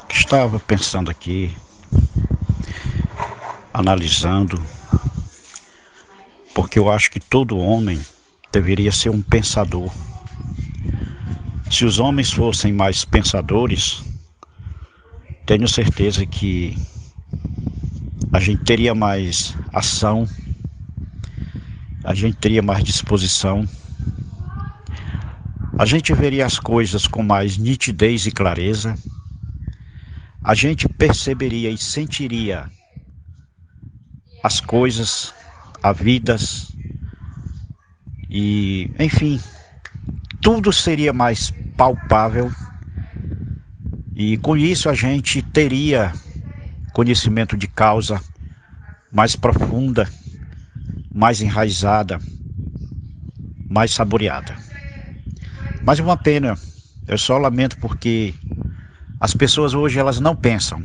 Estava pensando aqui, analisando, porque eu acho que todo homem deveria ser um pensador. Se os homens fossem mais pensadores, tenho certeza que a gente teria mais ação, a gente teria mais disposição, a gente veria as coisas com mais nitidez e clareza, a gente perceberia e sentiria as coisas, a vidas e, enfim, tudo seria mais palpável e com isso a gente teria conhecimento de causa mais profunda, mais enraizada, mais saboreada. Mas é uma pena, eu só lamento porque as pessoas hoje elas não pensam,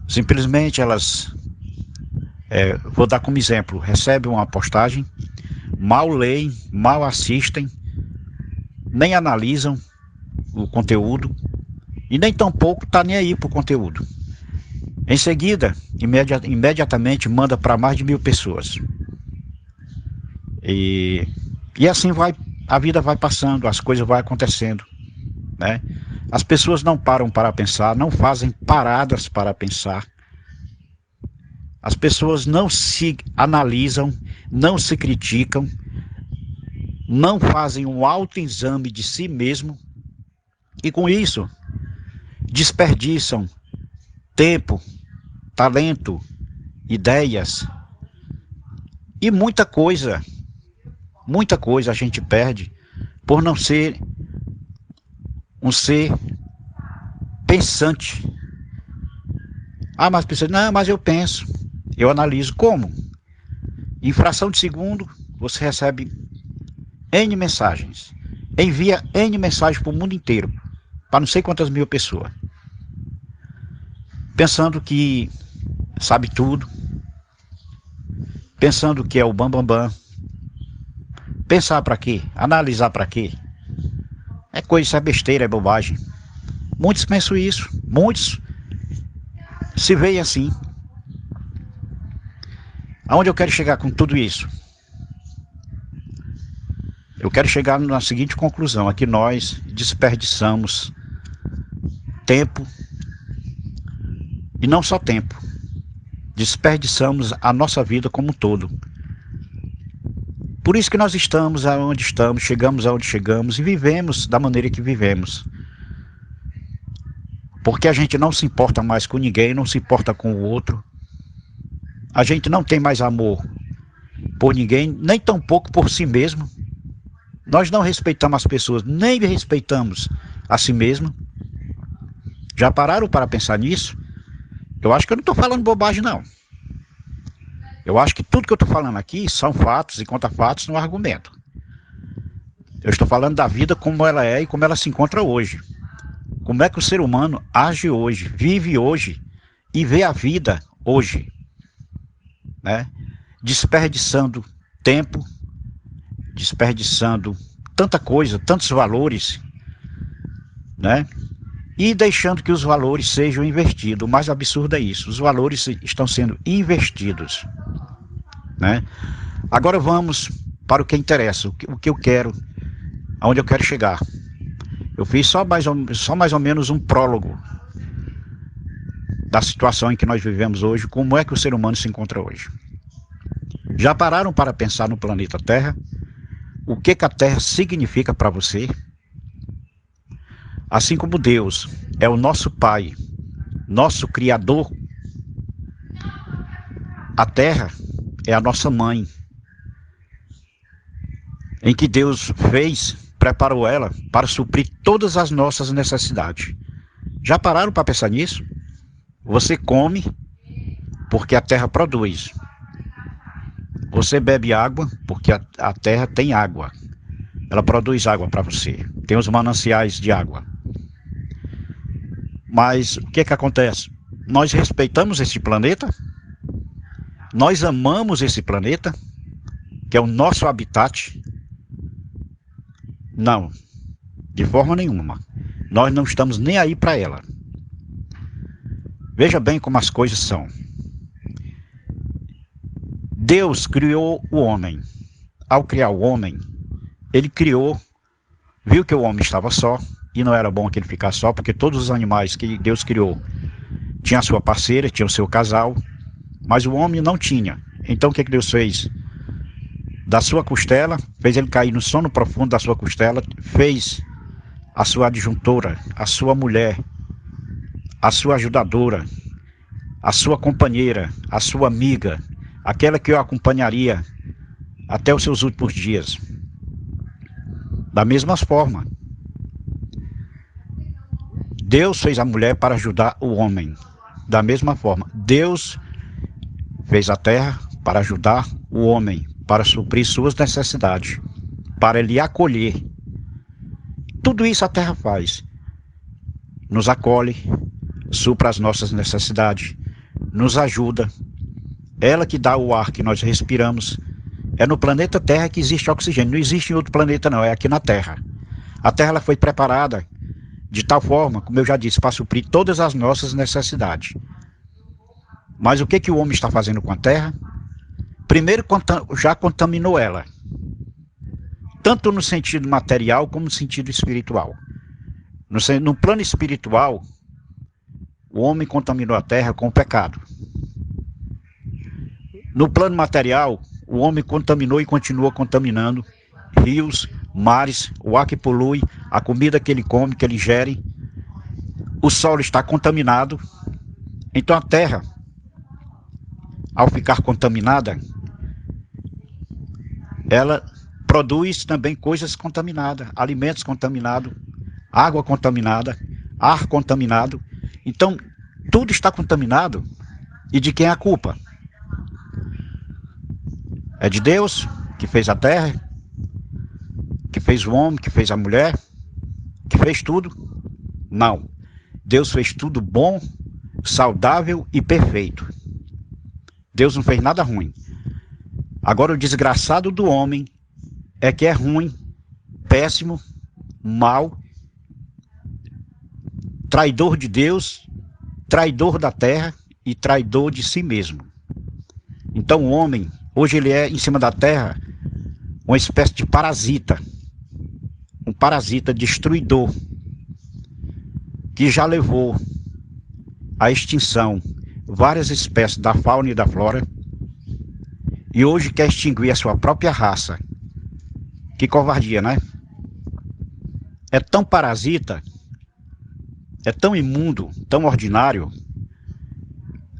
simplesmente elas, vou dar como exemplo, recebem uma postagem, mal leem, mal assistem, nem analisam o conteúdo e nem tampouco está nem aí para o conteúdo. Em seguida, imediatamente manda para mais de 1000 pessoas. E assim vai, a vida vai passando, as coisas vão acontecendo, né? As pessoas não param para pensar, não fazem paradas para pensar. As pessoas não se analisam, não se criticam, não fazem um autoexame de si mesmo e com isso desperdiçam tempo, talento, ideias e muita coisa a gente perde por não ser um ser pensante. Mas pessoas, não, mas eu penso, eu analiso. Como? Em fração de segundo, você recebe N mensagens, envia N mensagens para o mundo inteiro, para não sei quantas 1000 pessoas, pensando que sabe tudo, pensando que é o bambambam. Pensar para quê? Analisar para quê? É coisa, isso é besteira, é bobagem. Muitos pensam isso, muitos se veem assim. Aonde eu quero chegar com tudo isso? Eu quero chegar na seguinte conclusão: é que nós desperdiçamos tempo, e não só tempo, desperdiçamos a nossa vida como um todo. Por isso que nós estamos aonde estamos, chegamos aonde chegamos e vivemos da maneira que vivemos. Porque a gente não se importa mais com ninguém, não se importa com o outro. A gente não tem mais amor por ninguém, nem tampouco por si mesmo. Nós não respeitamos as pessoas, nem respeitamos a si mesmo. Já pararam para pensar nisso? Eu acho que eu não estou falando bobagem, não. Eu acho que tudo que eu estou falando aqui são fatos e contra-fatos no argumento. Eu estou falando da vida como ela é e como ela se encontra hoje. Como é que o ser humano age hoje, vive hoje e vê a vida hoje, né? Desperdiçando tempo, desperdiçando tanta coisa, tantos valores, né? E deixando que os valores sejam investidos. O mais absurdo é isso, os valores estão sendo investidos, né? Agora vamos para o que interessa, o que eu quero, aonde eu quero chegar. Eu fiz só mais ou menos um prólogo da situação em que nós vivemos hoje, como é que o ser humano se encontra hoje. Já pararam para pensar no planeta Terra? O que a Terra significa para você? Assim como Deus é o nosso Pai, nosso Criador, a Terra é a nossa mãe, em que Deus preparou ela para suprir todas as nossas necessidades. Já pararam para pensar nisso? Você come porque a terra produz. Você bebe água porque a terra tem água. Ela produz água para você. Tem os mananciais de água. Mas o que acontece? Nós respeitamos esse planeta? Nós amamos esse planeta, que é o nosso habitat? Não. De forma nenhuma. Nós não estamos nem aí para ela. Veja bem como as coisas são. Deus criou o homem. Ao criar o homem, ele criou, viu que o homem estava só, e não era bom que ele ficasse só, porque todos os animais que Deus criou tinham a sua parceira, tinham o seu casal, mas o homem não tinha. Então o que Deus fez? Da sua costela, fez ele cair no sono profundo da sua costela, fez a sua adjuntora, a sua mulher, a sua ajudadora, a sua companheira, a sua amiga, aquela que o acompanharia até os seus últimos dias. Da mesma forma, Deus fez a mulher para ajudar o homem. Da mesma forma, Deus fez a terra para ajudar o homem, para suprir suas necessidades, para lhe acolher. Tudo isso a terra faz. Nos acolhe, supra as nossas necessidades, nos ajuda. Ela que dá o ar que nós respiramos. É no planeta Terra que existe oxigênio. Não existe em outro planeta não, é aqui na Terra. A Terra ela foi preparada de tal forma, como eu já disse, para suprir todas as nossas necessidades. Mas o que o homem está fazendo com a Terra? Primeiro, já contaminou ela. Tanto no sentido material, como no sentido espiritual. No plano espiritual, o homem contaminou a Terra com o pecado. No plano material, o homem contaminou e continua contaminando rios, mares, o ar que polui, a comida que ele come, que ele ingere. O solo está contaminado. Então a terra, ao ficar contaminada, ela produz também coisas contaminadas, alimentos contaminados, água contaminada, ar contaminado. Então tudo está contaminado. E de quem é a culpa? É de Deus, que fez a terra, que fez o homem, que fez a mulher, que fez tudo? Não. Deus fez tudo bom, saudável e perfeito. Deus não fez nada ruim. Agora o desgraçado do homem é que é ruim, péssimo, mau, traidor de Deus, traidor da terra e traidor de si mesmo. Então o homem, hoje ele é, em cima da terra, uma espécie de parasita. Um parasita destruidor, que já levou à extinção várias espécies da fauna e da flora, e hoje quer extinguir a sua própria raça. Que covardia, né? É tão parasita, é tão imundo, tão ordinário,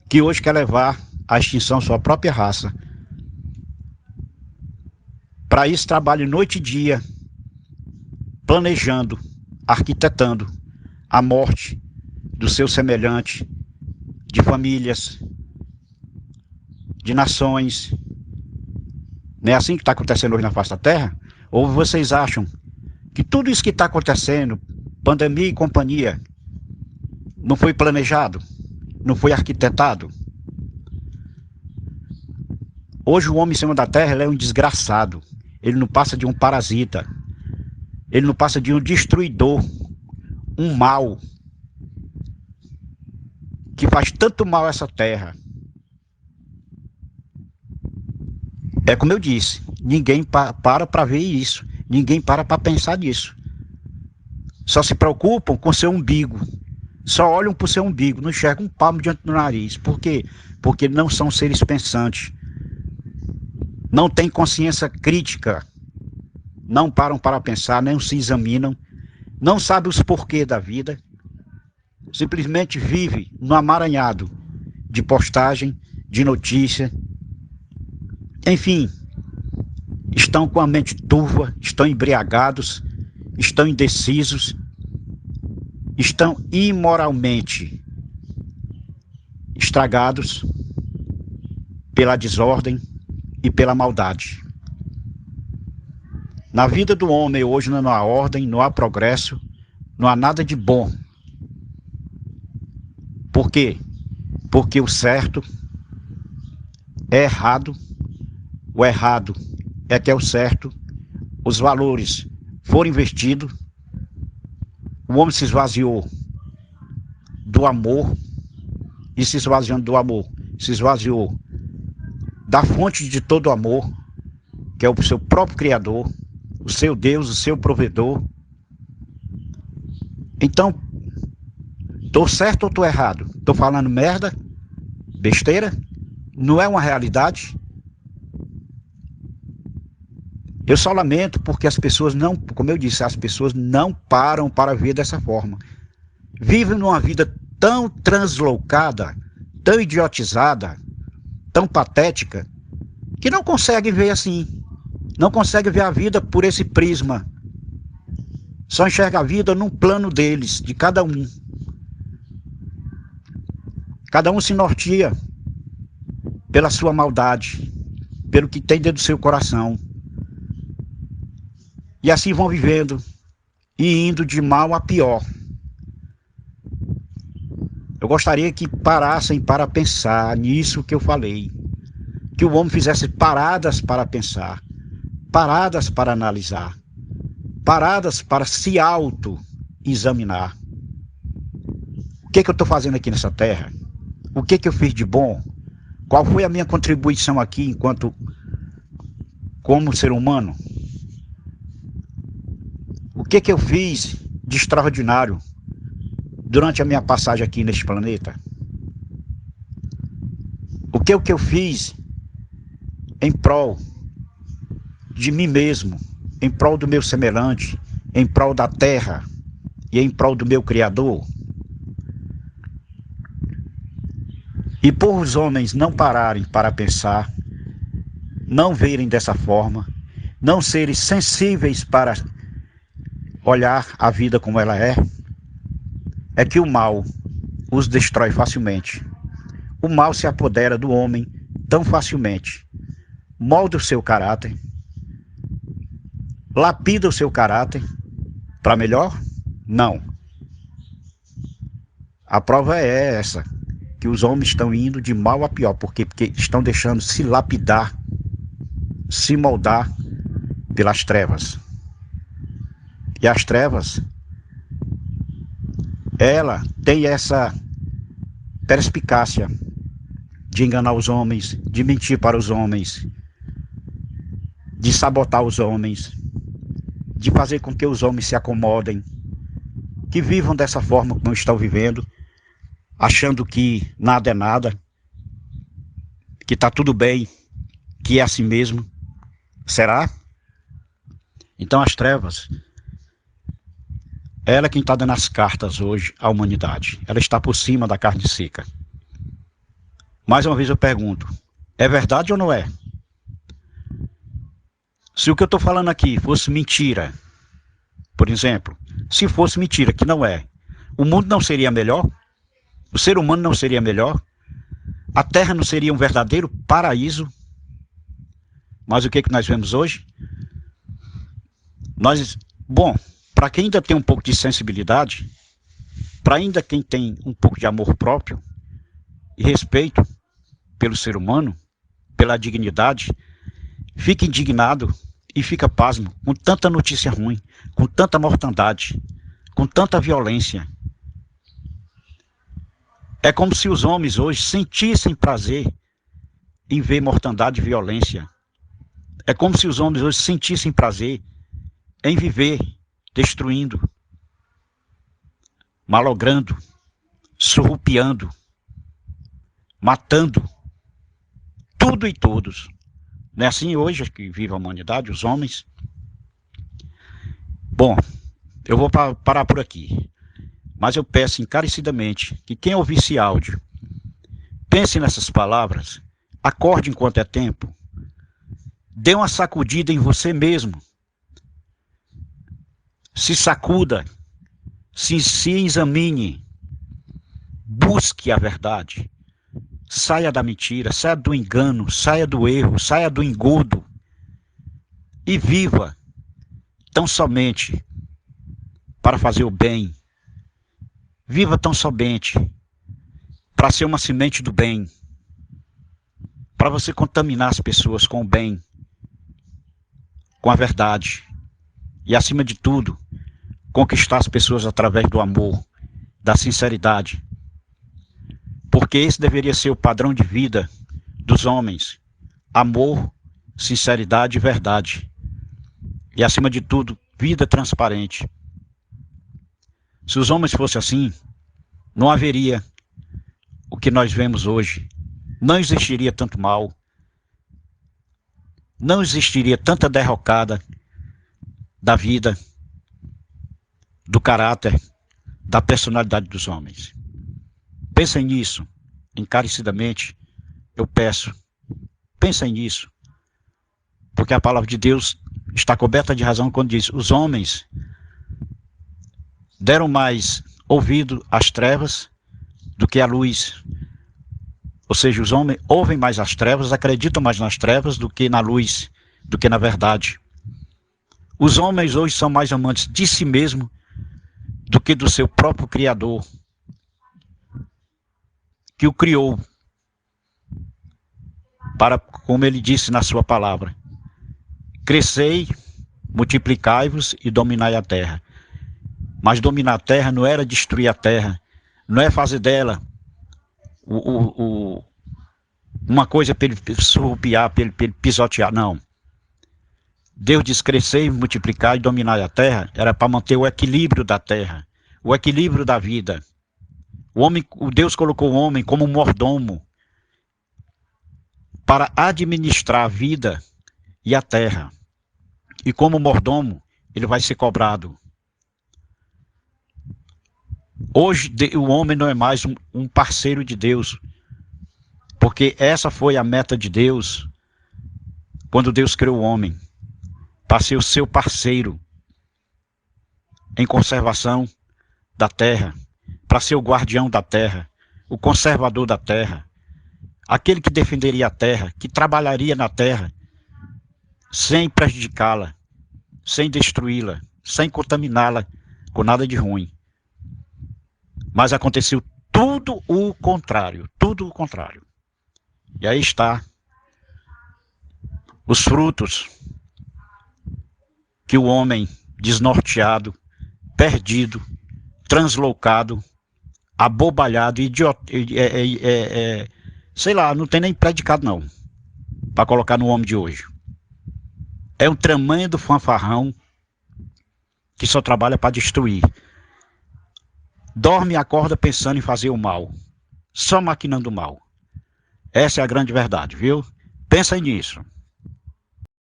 que hoje quer levar à extinção sua própria raça. Para isso trabalha noite e dia, planejando, arquitetando a morte do seu semelhante, de famílias, de nações. Não é assim que está acontecendo hoje na face da Terra? Ou vocês acham que tudo isso que está acontecendo, pandemia e companhia, não foi planejado? Não foi arquitetado? Hoje o homem em cima da Terra ele é um desgraçado. Ele não passa de um parasita. Ele não passa de um destruidor, um mal, que faz tanto mal a essa terra. É como eu disse, ninguém para ver isso, ninguém para pensar nisso. Só se preocupam com seu umbigo, só olham para o seu umbigo, não enxergam um palmo diante do nariz. Por quê? Porque não são seres pensantes, não têm consciência crítica, não param para pensar, nem se examinam, não sabem os porquês da vida, simplesmente vive no amaranhado de postagem, de notícia, enfim, estão com a mente turva, estão embriagados, estão indecisos, estão imoralmente estragados pela desordem e pela maldade. Na vida do homem hoje não há ordem, não há progresso, não há nada de bom. Por quê? Porque o certo é errado, o errado é que é o certo, os valores foram investidos, O homem se esvaziou do amor, e se esvaziando do amor, se esvaziou da fonte de todo amor, que é o seu próprio Criador, o seu Deus, o seu provedor. Então, estou certo ou estou errado? Estou falando merda? Besteira? Não é uma realidade? Eu só lamento porque as pessoas não, como eu disse, as pessoas não param para ver dessa forma. Vivem numa vida tão translocada, tão idiotizada, tão patética, que não conseguem ver assim. Não conseguem ver a vida por esse prisma. Só enxerga a vida num plano deles, de cada um. Cada um se norteia pela sua maldade, pelo que tem dentro do seu coração. E assim vão vivendo e indo de mal a pior. Eu gostaria que parassem para pensar nisso que eu falei. Que o homem fizesse paradas para pensar, paradas para analisar, paradas para se auto-examinar. O que eu estou fazendo aqui nessa terra? O que eu fiz de bom? Qual foi a minha contribuição aqui enquanto como ser humano? O que eu fiz de extraordinário durante a minha passagem aqui neste planeta? O que eu fiz em prol de mim mesmo, em prol do meu semelhante, em prol da terra e em prol do meu Criador? E por os homens não pararem para pensar, não verem dessa forma, não serem sensíveis para olhar a vida como ela é que o mal os destrói facilmente. O mal se apodera do homem tão facilmente, molda o seu caráter, lapida o seu caráter para melhor? Não. A prova é essa, que os homens estão indo de mal a pior, porque estão deixando se lapidar, se moldar pelas trevas. E as trevas, ela tem essa perspicácia de enganar os homens, de mentir para os homens, de sabotar os homens, de fazer com que os homens se acomodem, que vivam dessa forma como estão vivendo, achando que nada é nada, que está tudo bem, que é assim mesmo. Será? Então as trevas, ela é quem está dando as cartas hoje à humanidade. Ela está por cima da carne seca. Mais uma vez eu pergunto, é verdade ou não é? Se o que eu estou falando aqui fosse mentira, por exemplo, se fosse mentira, que não é, o mundo não seria melhor? O ser humano não seria melhor? A terra não seria um verdadeiro paraíso? Mas o que nós vemos hoje? Para quem ainda tem um pouco de sensibilidade, para ainda quem tem um pouco de amor próprio e respeito pelo ser humano, pela dignidade, fica indignado e fica pasmo com tanta notícia ruim, com tanta mortandade, com tanta violência. É como se os homens hoje sentissem prazer em ver mortandade e violência. É como se os homens hoje sentissem prazer em viver destruindo, malogrando, surrupiando, matando tudo e todos. Não é assim hoje que vive a humanidade, os homens? Bom, eu vou parar por aqui. Mas eu peço encarecidamente que quem ouvir esse áudio, pense nessas palavras, acorde enquanto é tempo, dê uma sacudida em você mesmo, se sacuda, se examine, busque a verdade, saia da mentira, saia do engano, saia do erro, saia do engodo e viva tão somente para fazer o bem. Viva tão somente para ser uma semente do bem, para você contaminar as pessoas com o bem, com a verdade e, acima de tudo, conquistar as pessoas através do amor, da sinceridade. Porque esse deveria ser o padrão de vida dos homens. Amor, sinceridade e verdade. E acima de tudo, vida transparente. Se os homens fossem assim, não haveria o que nós vemos hoje. Não existiria tanto mal. Não existiria tanta derrocada da vida, do caráter, da personalidade dos homens. Pensem nisso, encarecidamente, eu peço. Pensem nisso. Porque a palavra de Deus está coberta de razão quando diz: os homens deram mais ouvido às trevas do que à luz. Ou seja, os homens ouvem mais as trevas, acreditam mais nas trevas do que na luz, do que na verdade. Os homens hoje são mais amantes de si mesmo do que do seu próprio Criador, que o criou, para, como ele disse na sua palavra, crescei, multiplicai-vos e dominai a terra. Mas dominar a terra não era destruir a terra, não é fazer dela uma coisa para ele surrupiar, para ele pisotear, não. Deus diz: crescer, multiplicar e dominar a terra, era para manter o equilíbrio da terra, o equilíbrio da vida. O Deus colocou o homem como mordomo para administrar a vida e a terra. E como mordomo, ele vai ser cobrado. Hoje o homem não é mais um parceiro de Deus, porque essa foi a meta de Deus quando Deus criou o homem, para ser o seu parceiro em conservação da terra, para ser o guardião da terra, o conservador da terra, aquele que defenderia a terra, que trabalharia na terra sem prejudicá-la, sem destruí-la, sem contaminá-la com nada de ruim. Mas aconteceu tudo o contrário, tudo o contrário. E aí está os frutos que o homem desnorteado, perdido, translocado, abobalhado, sei lá, não tem nem predicado não, para colocar no homem de hoje. É um tremendo fanfarrão que só trabalha para destruir. Dorme e acorda pensando em fazer o mal, só maquinando o mal. Essa é a grande verdade, viu? Pensem nisso.